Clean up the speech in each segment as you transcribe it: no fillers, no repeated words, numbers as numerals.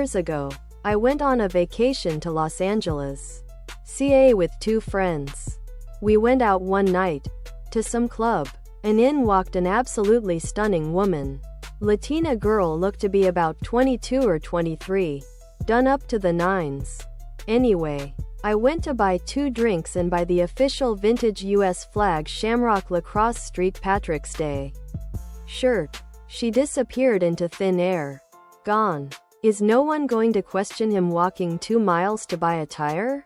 Years ago, I went on a vacation to Los Angeles, CA with 2 friends. We went out one night, to some club, and in walked an absolutely stunning woman. Latina girl looked to be about 22 or 23, done up to the nines. Anyway, I went to buy 2 drinks and buy the official vintage US flag Shamrock Lacrosse St. Patrick's Day shirt. She disappeared into thin air. Gone. Is no one going to question him walking 2 miles to buy a tire?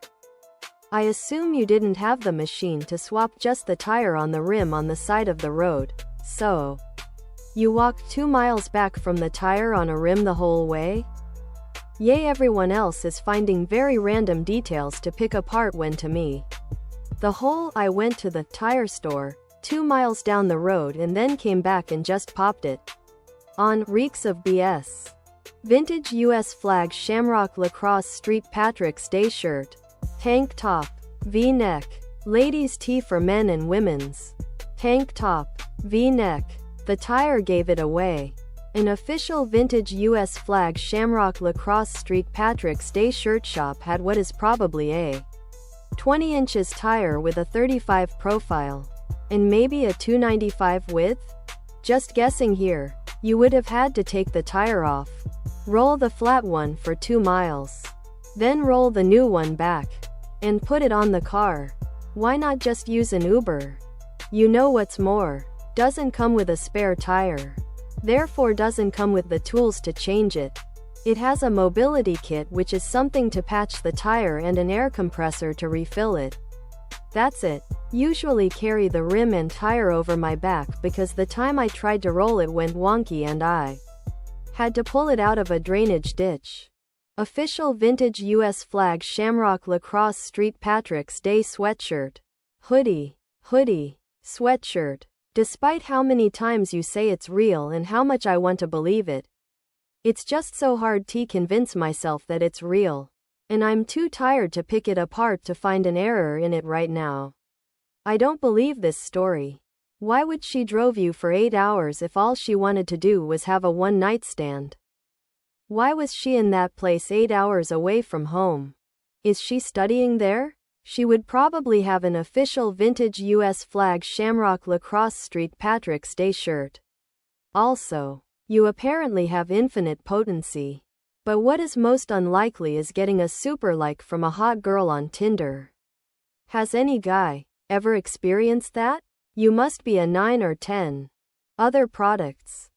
I assume you didn't have the machine to swap just the tire on the rim on the side of the road, so you walked 2 miles back from the tire on a rim the whole way? Yay, everyone else is finding very random details to pick apart when to me. I went to the tire store 2 miles down the road and then came back and just popped it on. Reeks of BS. Vintage US flag Shamrock Lacrosse St. Patrick's Day shirt. Tank top. V-neck. Ladies' tee for men and women's. Tank top. V-neck. The tire gave it away. An official vintage US flag Shamrock Lacrosse St. Patrick's Day shirt shop had what is probably a 20 inches tire with a 35 profile. And maybe a 295 width? Just guessing here. You would have had to take the tire off, roll the flat one for 2 miles, then roll the new one back, and put it on the car. Why not just use an Uber? You know what's more, doesn't come with a spare tire. Therefore doesn't come with the tools to change it. It has a mobility kit, which is something to patch the tire, and an air compressor to refill it. That's it. Usually carry the rim and tire over my back because the time I tried to roll it went wonky and I had to pull it out of a drainage ditch. Official vintage US flag Shamrock Lacrosse St. Patrick's Day sweatshirt. Hoodie. Sweatshirt. Despite how many times you say it's real and how much I want to believe it, it's just so hard to convince myself that it's real. And I'm too tired to pick it apart to find an error in it right now. I don't believe this story. Why would she drove you for 8 hours if all she wanted to do was have a one-night stand? Why was she in that place 8 hours away from home? Is she studying there? She would probably have an official vintage US flag Shamrock Lacrosse St. Patrick's Day shirt. Also, you apparently have infinite potency. But what is most unlikely is getting a super like from a hot girl on Tinder. Has any guy ever experienced that? You must be a 9 or 10. Other products.